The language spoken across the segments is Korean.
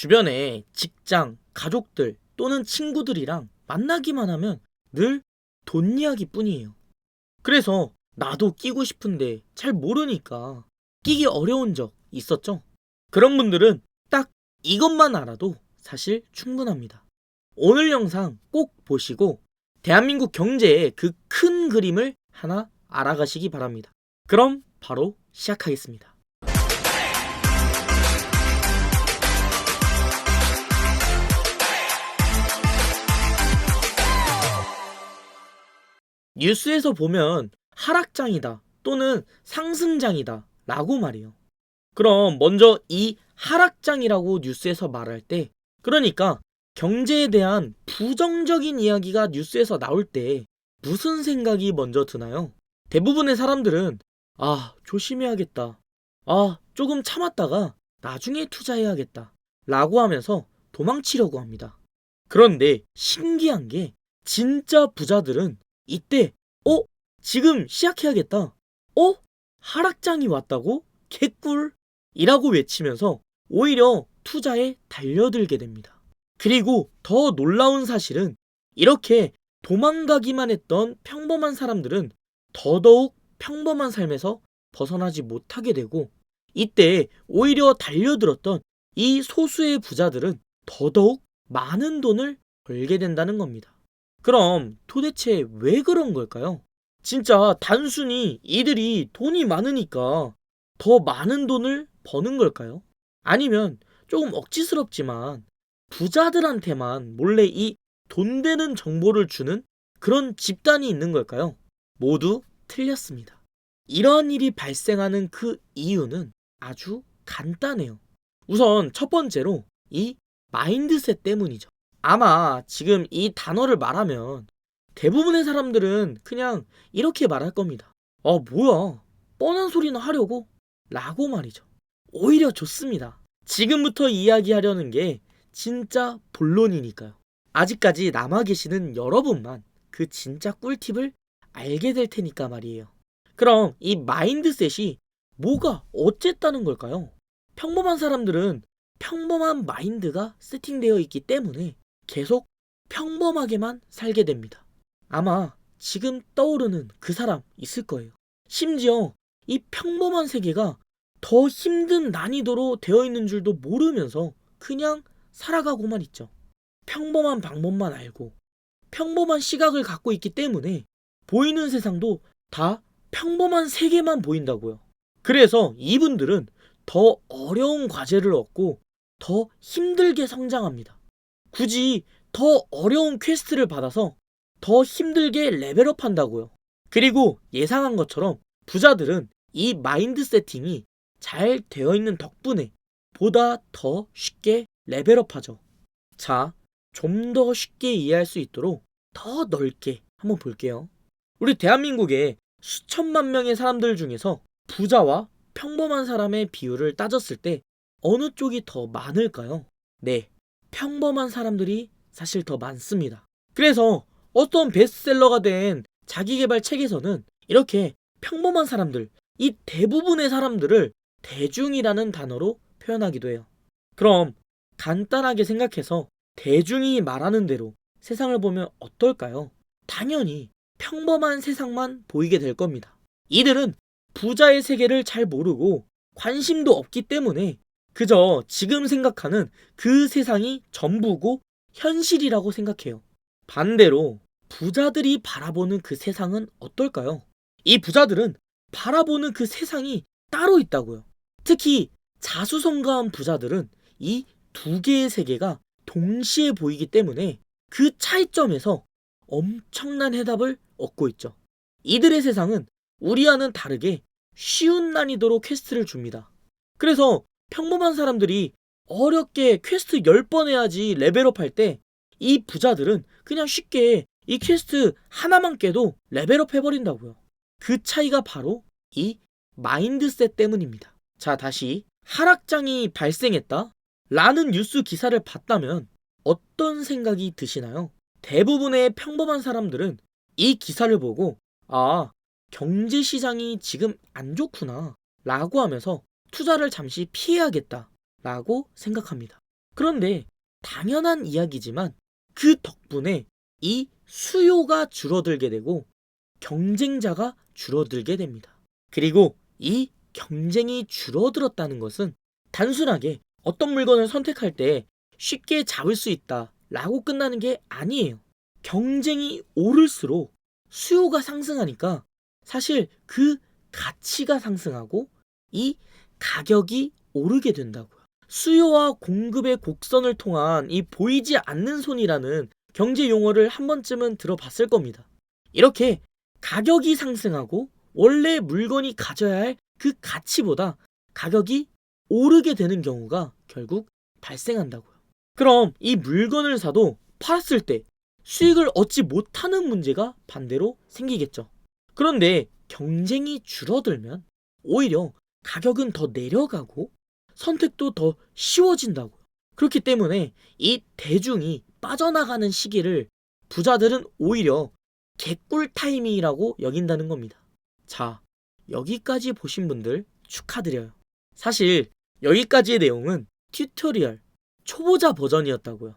주변에 직장, 가족들 또는 친구들이랑 만나기만 하면 늘 돈 이야기 뿐이에요. 그래서 나도 끼고 싶은데 잘 모르니까 끼기 어려운 적 있었죠? 그런 분들은 딱 이것만 알아도 사실 충분합니다. 오늘 영상 꼭 보시고 대한민국 경제의 그 큰 그림을 하나 알아가시기 바랍니다. 그럼 바로 시작하겠습니다. 뉴스에서 보면 하락장이다 또는 상승장이다 라고 말해요. 그럼 먼저 이 하락장이라고 뉴스에서 말할 때, 그러니까 경제에 대한 부정적인 이야기가 뉴스에서 나올 때 무슨 생각이 먼저 드나요? 대부분의 사람들은 조심해야겠다, 조금 참았다가 나중에 투자해야겠다 라고 하면서 도망치려고 합니다. 그런데 신기한 게 진짜 부자들은 이때 지금 시작해야겠다, 하락장이 왔다고? 개꿀! 이라고 외치면서 오히려 투자에 달려들게 됩니다. 그리고 더 놀라운 사실은 이렇게 도망가기만 했던 평범한 사람들은 더더욱 평범한 삶에서 벗어나지 못하게 되고, 이때 오히려 달려들었던 이 소수의 부자들은 더더욱 많은 돈을 벌게 된다는 겁니다. 그럼 도대체 왜 그런 걸까요? 진짜 단순히 이들이 돈이 많으니까 더 많은 돈을 버는 걸까요? 아니면 조금 억지스럽지만 부자들한테만 몰래 이 돈 되는 정보를 주는 그런 집단이 있는 걸까요? 모두 틀렸습니다. 이러한 일이 발생하는 그 이유는 아주 간단해요. 우선 첫 번째로 이 마인드셋 때문이죠. 아마 지금 이 단어를 말하면 대부분의 사람들은 그냥 이렇게 말할 겁니다. 뭐야, 뻔한 소리나 하려고? 라고 말이죠. 오히려 좋습니다. 지금부터 이야기하려는 게 진짜 본론이니까요. 아직까지 남아 계시는 여러분만 그 진짜 꿀팁을 알게 될 테니까 말이에요. 그럼 이 마인드셋이 뭐가 어쨌다는 걸까요? 평범한 사람들은 평범한 마인드가 세팅되어 있기 때문에 계속 평범하게만 살게 됩니다. 아마 지금 떠오르는 그 사람 있을 거예요. 심지어 이 평범한 세계가 더 힘든 난이도로 되어 있는 줄도 모르면서 그냥 살아가고만 있죠. 평범한 방법만 알고 평범한 시각을 갖고 있기 때문에 보이는 세상도 다 평범한 세계만 보인다고요. 그래서 이분들은 더 어려운 과제를 얻고 더 힘들게 성장합니다. 굳이 더 어려운 퀘스트를 받아서 더 힘들게 레벨업 한다고요. 그리고 예상한 것처럼 부자들은 이 마인드 세팅이 잘 되어 있는 덕분에 보다 더 쉽게 레벨업 하죠. 자, 좀 더 쉽게 이해할 수 있도록 더 넓게 한번 볼게요. 우리 대한민국의 수천만 명의 사람들 중에서 부자와 평범한 사람의 비율을 따졌을 때 어느 쪽이 더 많을까요? 네, 평범한 사람들이 사실 더 많습니다. 그래서 어떤 베스트셀러가 된 자기계발 책에서는 이렇게 평범한 사람들, 이 대부분의 사람들을 대중이라는 단어로 표현하기도 해요. 그럼 간단하게 생각해서 대중이 말하는 대로 세상을 보면 어떨까요? 당연히 평범한 세상만 보이게 될 겁니다. 이들은 부자의 세계를 잘 모르고 관심도 없기 때문에 그저 지금 생각하는 그 세상이 전부고 현실이라고 생각해요. 반대로 부자들이 바라보는 그 세상은 어떨까요? 이 부자들은 바라보는 그 세상이 따로 있다고요. 특히 자수성가한 부자들은 이 두 개의 세계가 동시에 보이기 때문에 그 차이점에서 엄청난 해답을 얻고 있죠. 이들의 세상은 우리와는 다르게 쉬운 난이도로 퀘스트를 줍니다. 그래서 평범한 사람들이 어렵게 퀘스트 10번 해야지 레벨업 할 때 이 부자들은 그냥 쉽게 이 퀘스트 하나만 깨도 레벨업 해버린다고요. 그 차이가 바로 이 마인드셋 때문입니다. 자, 다시 하락장이 발생했다 라는 뉴스 기사를 봤다면 어떤 생각이 드시나요? 대부분의 평범한 사람들은 이 기사를 보고 경제시장이 지금 안 좋구나 라고 하면서 투자를 잠시 피해야겠다 라고 생각합니다. 그런데 당연한 이야기지만 그 덕분에 이 수요가 줄어들게 되고 경쟁자가 줄어들게 됩니다. 그리고 이 경쟁이 줄어들었다는 것은 단순하게 어떤 물건을 선택할 때 쉽게 잡을 수 있다 라고 끝나는 게 아니에요. 경쟁이 오를수록 수요가 상승하니까 사실 그 가치가 상승하고 이 가격이 오르게 된다고요. 수요와 공급의 곡선을 통한 이 보이지 않는 손이라는 경제 용어를 한 번쯤은 들어봤을 겁니다. 이렇게 가격이 상승하고 원래 물건이 가져야 할 그 가치보다 가격이 오르게 되는 경우가 결국 발생한다고요. 그럼 이 물건을 사도 팔았을 때 수익을 얻지 못하는 문제가 반대로 생기겠죠. 그런데 경쟁이 줄어들면 오히려 가격은 더 내려가고 선택도 더 쉬워진다고요. 그렇기 때문에 이 대중이 빠져나가는 시기를 부자들은 오히려 개꿀 타이밍이라고 여긴다는 겁니다. 자, 여기까지 보신 분들 축하드려요. 사실 여기까지의 내용은 튜토리얼 초보자 버전이었다고요.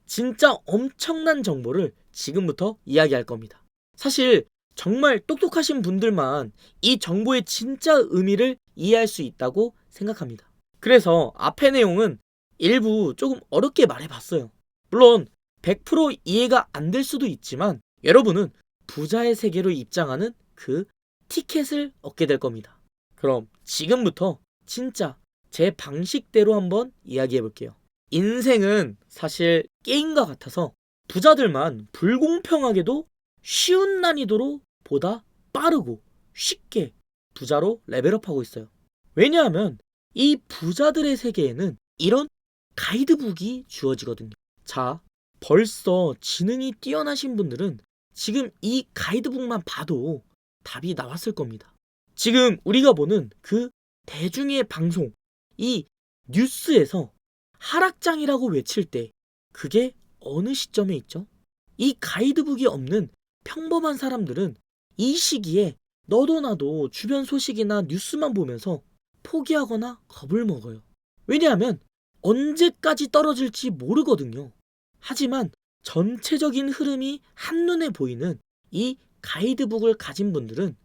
진짜 엄청난 정보를 지금부터 이야기할 겁니다. 사실 정말 똑똑하신 분들만 이 정보의 진짜 의미를 이해할 수 있다고 생각합니다. 그래서 앞의 내용은 일부 조금 어렵게 말해봤어요. 물론 100% 이해가 안 될 수도 있지만 여러분은 부자의 세계로 입장하는 그 티켓을 얻게 될 겁니다. 그럼 지금부터 진짜 제 방식대로 한번 이야기해 볼게요. 인생은 사실 게임과 같아서 부자들만 불공평하게도 쉬운 난이도로 보다 빠르고 쉽게 부자로 레벨업하고 있어요. 왜냐하면 이 부자들의 세계에는 이런 가이드북이 주어지거든요. 자, 벌써 지능이 뛰어나신 분들은 지금 이 가이드북만 봐도 답이 나왔을 겁니다. 지금 우리가 보는 그 대중의 방송, 이 뉴스에서 하락장이라고 외칠 때 그게 어느 시점에 있죠? 이 가이드북이 없는 평범한 사람들은 이 시기에 너도 나도 주변 소식이나 뉴스만 보면서 포기하거나 겁을 먹어요. 왜냐하면 언제까지 떨어질지 모르거든요. 하지만 전체적인 흐름이 한눈에 보이는 이 가이드북을 가진 분들은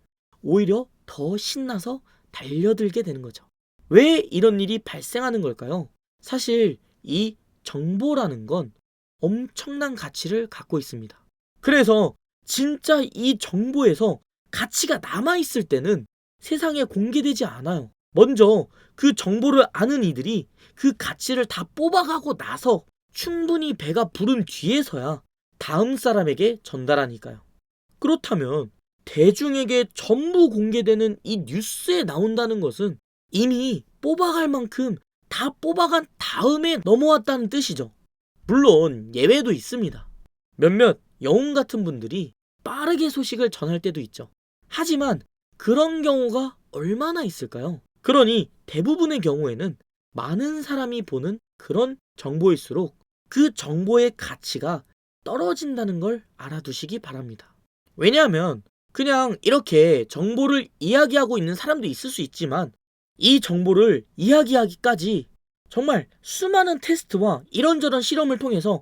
오히려 더 신나서 달려들게 되는 거죠. 왜 이런 일이 발생하는 걸까요? 사실 이 정보라는 건 엄청난 가치를 갖고 있습니다. 그래서 진짜 이 정보에서 가치가 남아있을 때는 세상에 공개되지 않아요. 먼저 그 정보를 아는 이들이 그 가치를 다 뽑아가고 나서 충분히 배가 부른 뒤에서야 다음 사람에게 전달하니까요. 그렇다면 대중에게 전부 공개되는 이 뉴스에 나온다는 것은 이미 뽑아갈 만큼 다 뽑아간 다음에 넘어왔다는 뜻이죠. 물론 예외도 있습니다. 몇몇 영웅 같은 분들이 빠르게 소식을 전할 때도 있죠. 하지만 그런 경우가 얼마나 있을까요? 그러니 대부분의 경우에는 많은 사람이 보는 그런 정보일수록 그 정보의 가치가 떨어진다는 걸 알아두시기 바랍니다. 왜냐하면 그냥 이렇게 정보를 이야기하고 있는 사람도 있을 수 있지만 이 정보를 이야기하기까지 정말 수많은 테스트와 이런저런 실험을 통해서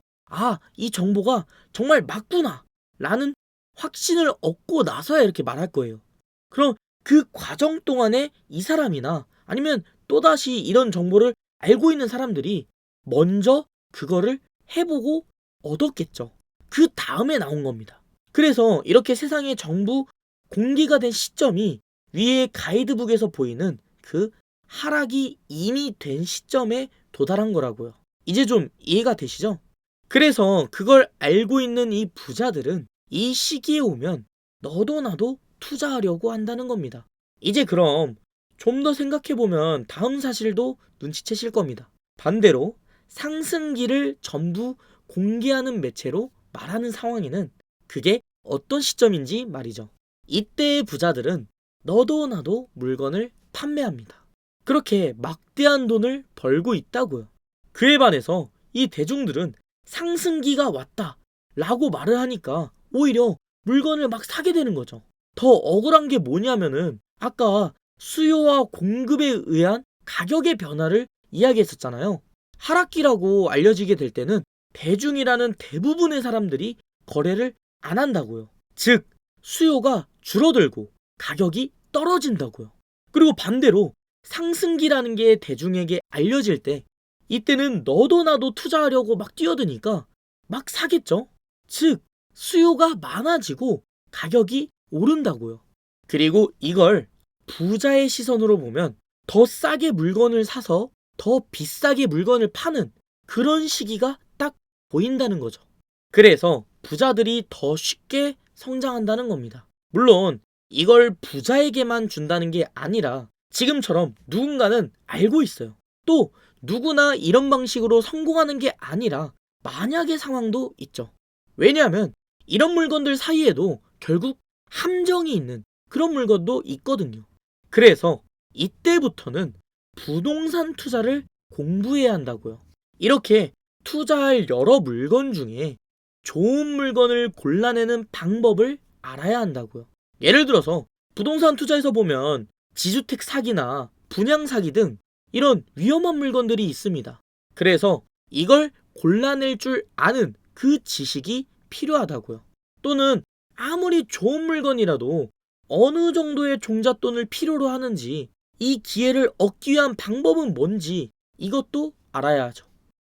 이 정보가 정말 맞구나 라는 확신을 얻고 나서야 이렇게 말할 거예요. 그럼 그 과정 동안에 이 사람이나 아니면 또다시 이런 정보를 알고 있는 사람들이 먼저 그거를 해보고 얻었겠죠. 그 다음에 나온 겁니다. 그래서 이렇게 세상에 전부 공개가 된 시점이 위에 가이드북에서 보이는 그 하락이 이미 된 시점에 도달한 거라고요. 이제 좀 이해가 되시죠? 그래서 그걸 알고 있는 이 부자들은 이 시기에 오면 너도 나도 투자하려고 한다는 겁니다. 이제 그럼 좀 더 생각해보면 다음 사실도 눈치채실 겁니다. 반대로 상승기를 전부 공개하는 매체로 말하는 상황에는 그게 어떤 시점인지 말이죠. 이때의 부자들은 너도 나도 물건을 판매합니다. 그렇게 막대한 돈을 벌고 있다고요. 그에 반해서 이 대중들은 상승기가 왔다 라고 말을 하니까 오히려 물건을 막 사게 되는 거죠. 더 억울한 게 뭐냐면은 아까 수요와 공급에 의한 가격의 변화를 이야기했었잖아요. 하락기라고 알려지게 될 때는 대중이라는 대부분의 사람들이 거래를 안 한다고요. 즉, 수요가 줄어들고 가격이 떨어진다고요. 그리고 반대로 상승기라는 게 대중에게 알려질 때 이때는 너도 나도 투자하려고 막 뛰어드니까 막 사겠죠? 즉, 수요가 많아지고 가격이 오른다고요. 그리고 이걸 부자의 시선으로 보면 더 싸게 물건을 사서 더 비싸게 물건을 파는 그런 시기가 딱 보인다는 거죠. 그래서 부자들이 더 쉽게 성장한다는 겁니다. 물론 이걸 부자에게만 준다는 게 아니라 지금처럼 누군가는 알고 있어요. 또 누구나 이런 방식으로 성공하는 게 아니라 만약의 상황도 있죠. 왜냐하면 이런 물건들 사이에도 결국 함정이 있는 그런 물건도 있거든요. 그래서 이때부터는 부동산 투자를 공부해야 한다고요. 이렇게 투자할 여러 물건 중에 좋은 물건을 골라내는 방법을 알아야 한다고요. 예를 들어서 부동산 투자에서 보면 지주택 사기나 분양 사기 등 이런 위험한 물건들이 있습니다. 그래서 이걸 골라낼 줄 아는 그 지식이 필요하다고요. 또는 아무리 좋은 물건이라도 어느 정도의 종잣돈을 필요로 하는지, 이 기회를 얻기 위한 방법은 뭔지 이것도 알아야 하죠.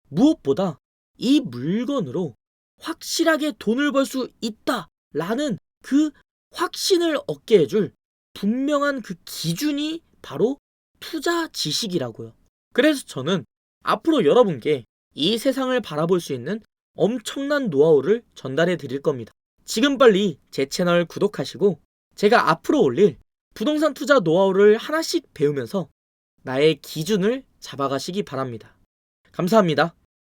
무엇보다 이 물건으로 확실하게 돈을 벌 수 있다라는 그 확신을 얻게 해줄 분명한 그 기준이 바로 투자 지식이라고요. 그래서 저는 앞으로 여러분께 이 세상을 바라볼 수 있는 엄청난 노하우를 전달해 드릴 겁니다. 지금 빨리 제 채널 구독하시고 제가 앞으로 올릴 부동산 투자 노하우를 하나씩 배우면서 나의 기준을 잡아가시기 바랍니다. 감사합니다.